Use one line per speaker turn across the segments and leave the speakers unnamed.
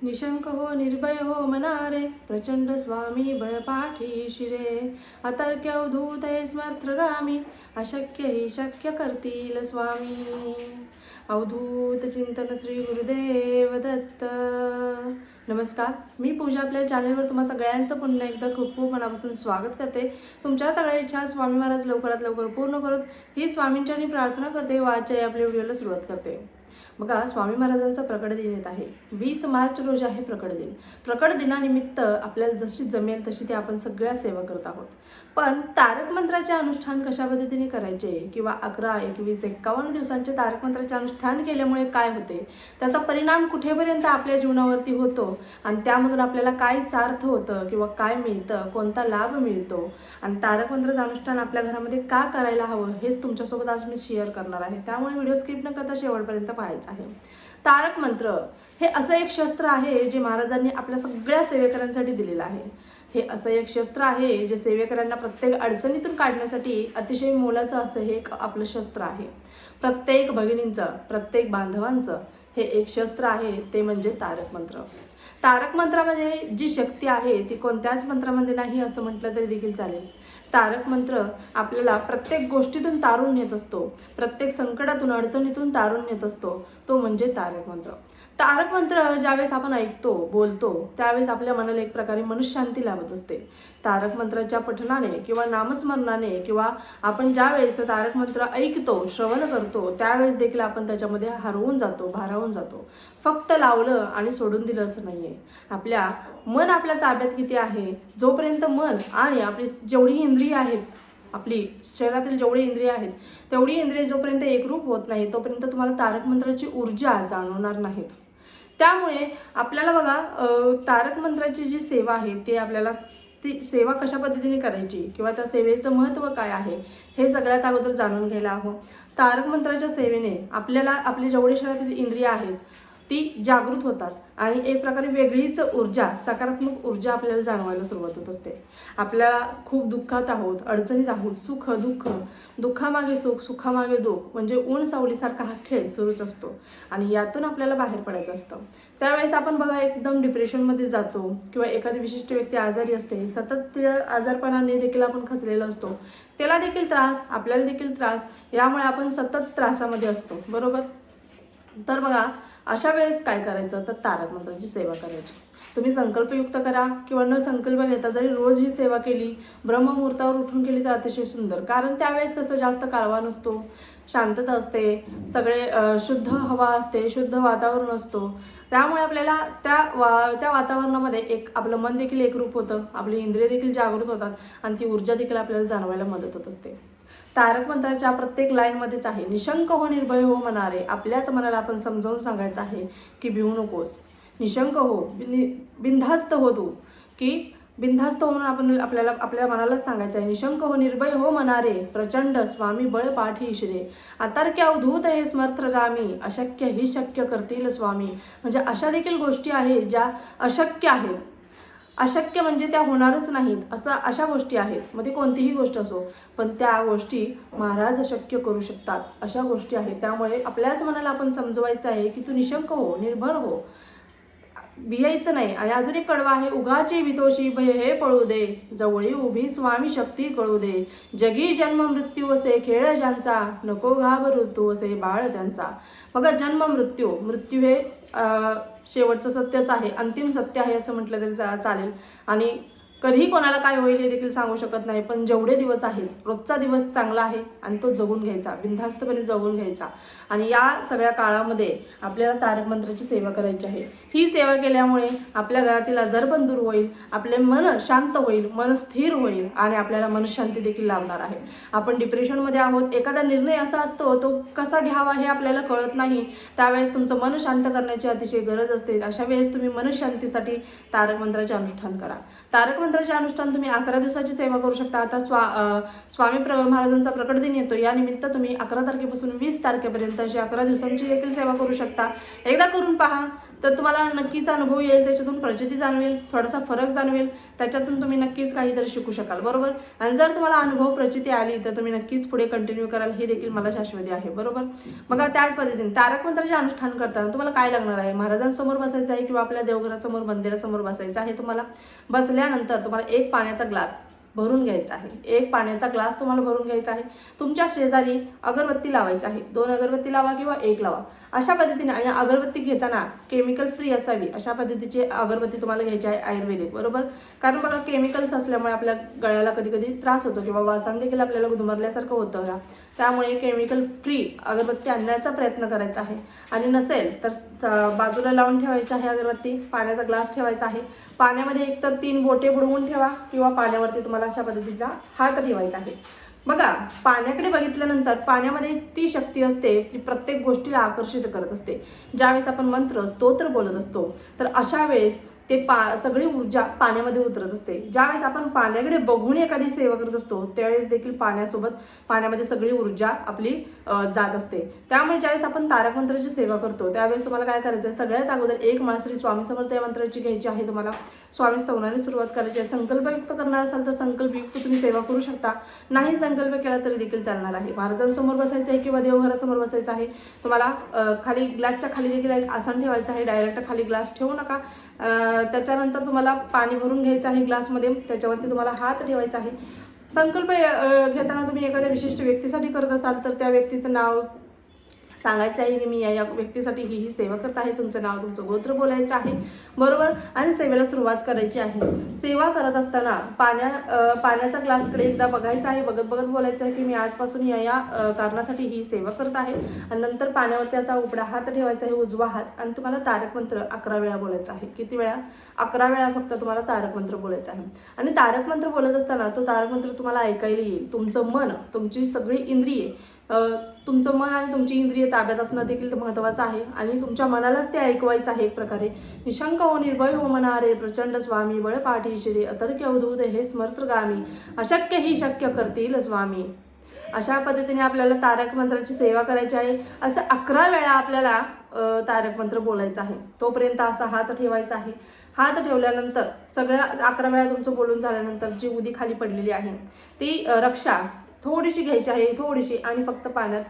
निशंक हो निर्भय हो मनारे, प्रचंड स्वामी बळपाठी शिरे. अतर्क्य अवधूत स्मर्थगामी, अशक्य ही शक्य करतील स्वामी. अवधूत चिंतन श्री गुरुदेव दत्त. नमस्कार, मी पूजा. आपल्या चॅनलवर तुम्हा सगळ्यांचं पुन्हा एकदा खूप खूप मनापासून स्वागत करते. तुमच्या सगळ्या इच्छा स्वामी महाराज लवकरात लवकर पूर्ण करत ही स्वामींच्यानी प्रार्थना करते व आजच्या आपल्या व्हिडिओला सुरुवात करते. बघा, स्वामी महाराजांचा प्रकट दिन येत आहे. 20 मार्च रोजी आहे प्रकट दिन. प्रकट दिनानिमित्त आपल्याला जशी जमेल तशी ते आपण सगळ्या सेवा करत आहोत. पण तारक मंत्राचे अनुष्ठान कशा पद्धतीने करायचे किंवा 11, 21, 51 दिवसांचे तारक मंत्राचे अनुष्ठान केल्यामुळे काय होते, त्याचा परिणाम कुठेपर्यंत आपल्या जीवनावरती होतो आणि त्यामधून आपल्याला काय सार्थ होतं किंवा काय मिळतं, कोणता लाभ मिळतो आणि तारक मंत्राचं अनुष्ठान आपल्या घरामध्ये का करायला हवं हेच तुमच्यासोबत आज मी शेअर करणार आहे. त्यामुळे व्हिडिओ स्किप न करता शेवटपर्यंत पाहायचा आहे. तारक मंत्र हे असं एक शस्त्र आहे जे महाराजांनी आपल्या सगळ्या सेवेकऱ्यांसाठी दिलेलं आहे. हे असं एक शस्त्र आहे जे सेवेकऱ्यांना प्रत्येक अडचणीतून काढण्यासाठी अतिशय मोलाचं असं हे एक आपलं शस्त्र आहे. प्रत्येक भगिनींचं, प्रत्येक बांधवांचं हे एक शस्त्र आहे, ते म्हणजे तारक मंत्र. तारक मंत्रामध्ये जी शक्ती आहे ती कोणत्याच मंत्रामध्ये नाही असं म्हटलं तरी देखील चालेल. तारक मंत्र आपल्याला प्रत्येक गोष्टीतून तारून नेत असतो, प्रत्येक संकटातून, अडचणीतून तारून नेत असतो, तो म्हणजे तारक मंत्र. तारक मंत्र ज्यावेळेस आपण ऐकतो, बोलतो, त्यावेळेस आपल्या मनाला एक प्रकारे मनशांती लाभत असते. तारक मंत्राच्या पठणाने किंवा नामस्मरणाने किंवा आपण ज्यावेळेस तारक मंत्र ऐकतो, श्रवण करतो, त्यावेळेस देखील आपण त्याच्यामध्ये हरवून जातो, भारावून जातो. फक्त लावलं आणि सोडून दिलं असं नाहीये. मन आपल्या ताब्यात किती आहे, जोपर्यंत मन आणि आपली जेवढी इंद्रिय आहेत, आपली शरीरातील जेवढी इंद्रिय आहेत तेवढी इंद्रिय जोपर्यंत एकरूप होत नाही तोपर्यंत तुम्हाला तारक मंत्राची ऊर्जा जाणवणार नाहीत. त्यामुळे आपल्याला बघा, तारक मंत्राची जी सेवा आहे ती आपल्याला, ती सेवा कशा पद्धतीने करायची किंवा त्या सेवेचं महत्त्व काय आहे हे सगळ्यात अगोदर जाणून घ्यायला हवं. तारक मंत्राच्या सेवेने आपल्याला आपले जेवढे शरीरातील इंद्रिय आहेत ती जागृत होतात आणि एक प्रकारे वेगळीच ऊर्जा, सकारात्मक ऊर्जा आपल्याला जाणवायला सुरुवात होत असते. आपल्याला खूप दुःखात आहोत, अडचणीत आहोत, सुख दुःख, दुःखामागे सुख, सुखामागे दुःख, म्हणजे ऊन सावलीसारखा हा खेळ सुरूच असतो आणि यातून आपल्याला बाहेर पडायचं असतं. त्यावेळेस आपण बघा एकदम डिप्रेशनमध्ये जातो किंवा एखादी विशिष्ट व्यक्ती आजारी असते, सतत त्या आजारपणाने देखील आपण खचलेलो असतो, त्याला देखील त्रास, आपल्याला देखील त्रास, यामुळे आपण सतत त्रासामध्ये असतो, बरोबर. तर बघा, अशा वेळेस काय करायचं, तर तारक मंत्राची सेवा करायची. तुम्ही संकल्पयुक्त करा किंवा न संकल्प घेता जरी रोज ही सेवा केली, ब्रह्ममुहूर्तावर उठून केली तर अतिशय सुंदर. कारण त्यावेळेस कसं जास्त काळवा नसतो, शांतता असते, सगळे शुद्ध हवा असते, शुद्ध वातावरण असतो. त्यामुळे आपल्याला त्या वातावरणामध्ये एक आपलं मन देखील एकरूप होतं, आपली इंद्रिय देखील जागृत होतात आणि ती ऊर्जा देखील आपल्याला जाणवायला मदत होत असते. तारक मंत्राच्या प्रत्येक लाईनमध्येच आहे, निशंक हो निर्भय हो मनारे. आपल्याच मनाला आपण समजावून सांगायचं आहे की भिवू नकोस, निशंक हो, बिनधास्त हो तू, की बिनधास्त होऊन आपण आपल्या मनाला सांगायचं आहे, निशंक हो निर्भय हो मनारे, प्रचंड स्वामी बळ पाठी शिरे. अतर्क्य अवधूत हे स्मर्थगामी, अशक्य ही शक्य करतील स्वामी. म्हणजे अशा देखील गोष्टी आहेत ज्या अशक्य आहेत. अशक्य म्हणजे त्या होणारच नाहीत, अशा गोष्टी आहेत. मग ती कोणतीही गोष्ट असो, पण त्या गोष्टी महाराज शक्य करू शकतात, अशा गोष्टी आहेत. त्यामुळे आपल्याच मनाला आपण समजवायचं आहे की तू निशंक हो, निर्भर हो, भियायचं नाही. आणि अजून एक कडवा आहे, उगाची वितोषी भय हे पळू दे, जवळी उभी स्वामी शक्ती कळू दे. जगी जन्म मृत्यू असे खेळ ज्यांचा, नको घाबरू तू असे बाळ त्यांचा. बघा, जन्म मृत्यू, मृत्यू हे शेवटचं सत्यच आहे, अंतिम सत्य आहे असं म्हटलं तरी चालेल. आणि कधीही कोणाला काय होईल हे देखील सांगू शकत नाही. पण जेवढे दिवस आहेत, रोजचा दिवस चांगला आहे आणि तो जगून घ्यायचा, बिनधास्तपणे जगून घ्यायचा. आणि या सगळ्या काळामध्ये आपल्याला तारक मंत्राची सेवा करायची आहे. ही सेवा केल्यामुळे आपल्या घरातील आजार पण दूर होईल, आपले मन शांत होईल, मन स्थिर होईल आणि आपल्याला मनशांती देखील लाभणार आहे. आपण डिप्रेशनमध्ये आहोत, एखादा निर्णय असा असतो तो कसा घ्यावा हे आपल्याला कळत नाही, त्यावेळेस तुमचं मन शांत करण्याची अतिशय गरज असते. अशा वेळेस तुम्ही मनशांतीसाठी तारक मंत्राचे अनुष्ठान करा. तारक मंत्राचे अनुष्ठान तुम्ही 11 दिवसाची सेवा करू शकता. आता स्वामी महाराजांचा प्रकट दिन येतो, या निमित्त तुम्ही 11 तारखेपासून 20 तारखेपर्यंत अशी 11 दिवसांची देखील सेवा करू शकता. एकदा करून पहा, तर तुम्हाला नक्कीच अनुभव येईल, त्याच्यातून प्रचिती जाणवेल, थोडासा फरक जाणवेल, त्याच्यातून तुम्ही नक्कीच काहीतरी शिकू शकाल, बरोबर. आणि जर तुम्हाला अनुभव प्रचिती आली तर तुम्ही नक्कीच पुढे कंटिन्यू कराल, हे देखील मला शाश्वती आहे, बरोबर. मग त्याच पद्धतीने तारक मंत्राचे अनुष्ठान करताना तुम्हाला काय लागणार आहे, महाराजांसमोर बसायचं आहे किंवा आपल्या देवघरासमोर मंदिरासमोर बसायचं आहे. तुम्हाला बसल्यानंतर तुम्हाला एक पाण्याचा ग्लास भरून घ्यायचा आहे, एक पाण्याचा ग्लास तुम्हाला भरून घ्यायचा आहे. तुमच्या शेजारी अगरबत्ती लावायची आहे, 2 अगरबत्ती लावा किंवा 1 लावा, अशा पद्धतीने. आणि अगरबत्ती घेताना केमिकल फ्री असावी अशा पद्धतीची अगरबत्ती तुम्हाला घ्यायची आहे, आयुर्वेदिक, बरोबर. कारण बघा केमिकल्स असल्यामुळे आपल्या गळ्याला कधी कधी त्रास होतो किंवा वासान देखील आपल्याला गुदमरल्यासारखं होतं का, त्यामुळे केमिकल फ्री अगरबत्ती आणण्याचा प्रयत्न करायचा आहे. आणि नसेल तर बाजूला लावून ठेवायची आहे अगरबत्ती, पाण्याचा ग्लास ठेवायचा आहे, पाण्यामध्ये एकतर 3 बोटे बुडवून ठेवा किंवा पाण्यावरती तुम्हाला अशा पद्धतीचा हात ठेवायचा आहे. बघा पाण्याकडे बघितल्यानंतर पाण्यामध्ये ती शक्ती असते ती प्रत्येक गोष्टीला आकर्षित करत असते. ज्यावेळेस आपण मंत्र स्तोत्र बोलत असतो तर अशा वेळेस ते सगळी ऊर्जा पाण्यामध्ये उतरत असते. ज्यावेळेस आपण पाण्याकडे बघून एखादी सेवा करत असतो त्यावेळेस देखील पाण्यामध्ये सगळी ऊर्जा आपली जात असते. त्यामुळे ज्यावेळेस आपण तारक मंत्राची सेवा करतो त्यावेळेस तुम्हाला काय करायचं आहे, सगळ्यात अगोदर एक माळ श्री स्वामी समर्थ या मंत्राची घ्यायची आहे. तुम्हाला स्वामी स्तवनाने सुरुवात करायची आहे. संकल्पयुक्त करणार असाल तर संकल्पयुक्त तुम्ही सेवा करू शकता, नाही संकल्प केला तरी देखील चालणार आहे. महाराजांसमोर बसायचं आहे किंवा देवघरासमोर बसायचं आहे. तुम्हाला खाली ग्लासच्या खाली देखील एक आसन ठेवायचं आहे, डायरेक्ट खाली ग्लास ठेवू नका. त्याच्यानंतर तुम्हाला पाणी भरून घ्यायचं आहे ग्लासमध्ये, त्याच्यावरती तुम्हाला हात ठेवायचा आहे. संकल्प घेताना तुम्ही एखाद्या विशिष्ट व्यक्तीसाठी करत असाल तर त्या व्यक्तीचं नाव सांगायचं आहे की मी या व्यक्तीसाठी ही सेवा करत आहे, तुमचं नाव तुमचं गोत्र बोलायचं आहे, बरोबर. आणि सेवेला सुरुवात करायची आहे. सेवा करत असताना पाण्याचा ग्लासकडे एकदा बघायचं आहे, बघत बघत बोलायचं आहे की मी आजपासून या कारणासाठी ही सेवा करत आहे. आणि नंतर पाण्यावरती असा उपडा हात ठेवायचा आहे, उजवा हात, आणि तुम्हाला तारक मंत्र 11 वेळा बोलायचा आहे. किती वेळा? 11 वेळा फक्त तुम्हाला तारक मंत्र बोलायचं आहे. आणि तारक मंत्र बोलत असताना तो तारक मंत्र तुम्हाला ऐकायला येईल. तुमचं मन, तुमची सगळी इंद्रिये, तुमचं मन आणि तुमची इंद्रिय ताब्यात असणं देखील महत्त्वाचं आहे. आणि तुमच्या मनालाच ते ऐकवायचं आहे. एक प्रकारे निशंक हो निर्भय हो मना रे, प्रचंड स्वामी बळ पाठीशी रे, अतर्क्य अवधूत हे स्मर्त्रगामी, अशक्य ही शक्य करतील स्वामी. अशा पद्धतीने आपल्याला तारक मंत्राची सेवा करायची आहे. असं 11 वेळा आपल्याला तारक मंत्र बोलायचं आहे. तोपर्यंत असा हात ठेवायचा आहे. हात ठेवल्यानंतर सगळ्या 11 वेळा तुमचं बोलून झाल्यानंतर जी उदी खाली पडलेली आहे ती रक्षा थोडीशी घ्यायची आहे, थोडीशी, आणि फक्त पाण्यात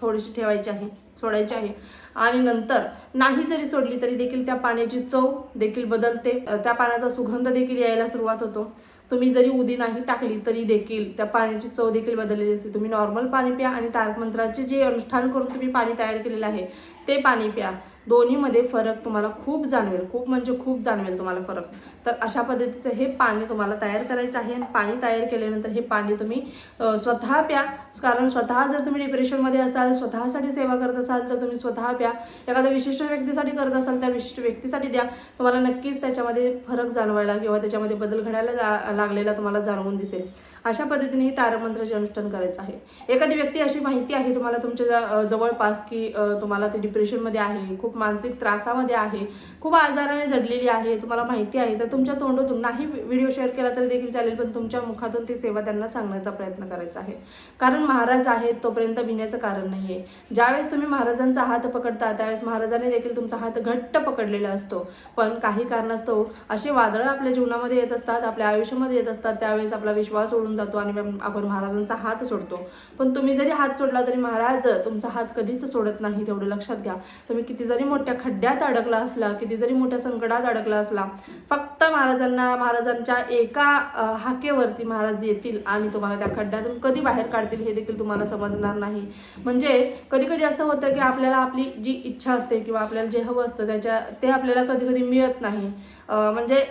थोडीशी ठेवायची आहे, सोडायची आहे. आणि नंतर नाही जरी सोडली तरी देखील त्या पाण्याची चव देखील बदलते, त्या पाण्याचा सुगंध देखील यायला सुरुवात होतो. तुम्ही जरी उदी नाही टाकली तरी देखील त्या पाण्याची चव देखील बदललेली असते. तुम्ही नॉर्मल पाणी प्या आणि तारक मंत्राचे जे अनुष्ठान करून तुम्ही पाणी तयार केलेलं आहे ते पाणी प्या. दोन्हीमध्ये फरक तुम्हाला खूप जाणवेल, खूप म्हणजे खूप जाणवेल तुम्हाला फरक. तर अशा पद्धतीचं हे पाणी तुम्हाला तयार करायचं आहे. आणि पाणी तयार केल्यानंतर हे पाणी तुम्ही स्वतः प्या. कारण स्वतः जर तुम्ही डिप्रेशनमध्ये असाल, स्वतःसाठी सेवा करत असाल तर तुम्ही स्वतः प्या. एखाद्या विशिष्ट व्यक्तीसाठी करत असाल त्या विशिष्ट व्यक्तीसाठी द्या. तुम्हाला नक्कीच त्याच्यामध्ये फरक जाणवायला किंवा त्याच्यामध्ये बदल घडायला लागलेला तुम्हाला जाणवून दिसेल. अशा पद्धतीने ही तारक मंत्राचे अनुष्ठान करायचं आहे. एखादी व्यक्ती अशी माहिती आहे तुम्हाला तुमच्या जवळपास की तुम्हाला ती डिप्रेशनमध्ये आहे, खूप मानसिक त्रासामध्ये आहे, खूप आजाराने जडलेली आहे, तुम्हाला माहिती आहे, तर तुमच्या तोंडातून नाही व्हिडिओ शेअर केला तरी देखील चालेल, पण तुमच्या मुखातून ती सेवा त्यांना सांगण्याचा प्रयत्न करायचा आहे. कारण महाराज आहेत तोपर्यंत भिण्याचं कारण नाही आहे. ज्यावेळेस तुम्ही महाराजांचा हात पकडता त्यावेळेस महाराजांनी देखील तुमचा हात घट्ट पकडलेला असतो. पण काही कारणास्तव असे वादळं आपल्या जीवनामध्ये येत असतात, आपल्या आयुष्यामध्ये येत असतात, त्यावेळेस आपला विश्वास उडून जातो आणि आपण महाराजांचा हात सोडतो. पण तुम्ही जरी हात सोडला तरी महाराज तुमचा हात कधीच सोडत नाही, तेवढं लक्षात घ्या. तुम्ही किती जरी मोठ्या खड्ड्यात अडकला असला, किती जरी मोठ्या संकटात अडकला असला, फक्त महाराजांच्या एका हाकेवरती महाराज येतील आणि तुम्हाला त्या खड्ड्यातून कधी बाहेर काढतील हे देखील तुम्हाला समजणार नाही. म्हणजे कधी कधी असं होतं की आपल्याला आपली जी इच्छा असते किंवा आपल्याला जे हवं असतं ते आपल्याला कधी कधी मिळत नाही. म्हणजे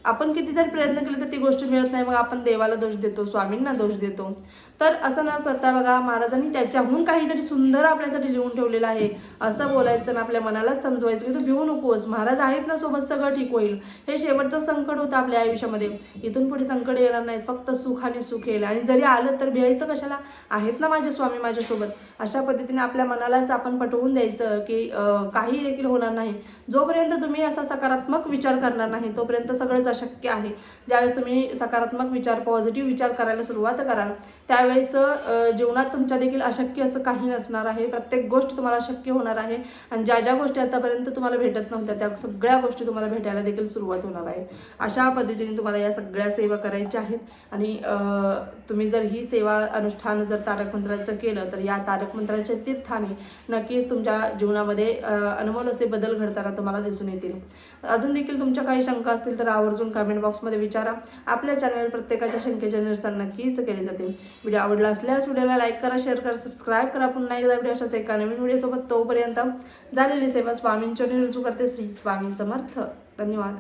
आपण किती जरी प्रयत्न केले तर ती गोष्ट मिळत नाही, मग आपण देवाला दोष देतो, स्वामींना दोष देतो. तर असं न करता बघा महाराजांनी त्याच्याहून काहीतरी सुंदर आपल्यासाठी लिहून ठेवलेलं आहे असं बोलायचं आणि आपल्या मनालाच समजवायचं की तू भिवू नकोस, महाराज आहेत ना सोबत, सगळं ठीक होईल. हे शेवटचं संकट होतं आपल्या आयुष्यामध्ये, इथून पुढे संकट येणार नाहीत, फक्त सुख आणि सुख येईल. आणि जरी आलं तर भियायचं कशाला, आहेत ना माझे स्वामी माझ्यासोबत. अशा पद्धतीने आपल्या मनालाच आपण पटवून द्यायचं की काही देखील होणार नाही. जोपर्यंत तुम्ही असा सकारात्मक विचार करणार नाही तोपर्यंत सगळंच अशक्य आहे. ज्यावेळेस तुम्ही सकारात्मक विचार, पॉझिटिव्ह विचार करायला सुरुवात कराल त्यावेळेस जीवनात तुमच्या देखील अशक्य असं काही नसणार आहे. प्रत्येक गोष्ट तुम्हाला शक्य होणार आहे आणि ज्या ज्या गोष्टी आतापर्यंत तुम्हाला भेटत नव्हत्या त्या सगळ्या गोष्टी तुम्हाला भेटायला देखील सुरुवात होणार आहे. अशा पद्धतीने तुम्हाला या सगळ्या सेवा करायच्या आहेत. आणि तुम्ही जर ही सेवा अनुष्ठान जर तारक मंत्राचं केलं तर या तारक मंत्राच्या तीर्थाने नक्कीच तुमच्या जीवनामध्ये अनमोल असे बदल घडताना तुम्हाला दिसून येतील. अजून देखील तुमच्या काही शंका असतील तर आवर्जून कमेंट बॉक्समध्ये विचारा. आपल्या चॅनल प्रत्येकाच्या शंकेचे निरसन नक्कीच केले जाते. व्हिडिओ आवडला असल्यास व्हिडिओला लाईक करा, शेअर करा, सबस्क्राईब करा. पुन्हा एकदा व्हिडिओ अशाच एका नवीन व्हिडिओसोबत. तोपर्यंत झालेली सेवा स्वामींच्या रुजू करते. श्री स्वामी समर्थ. धन्यवाद.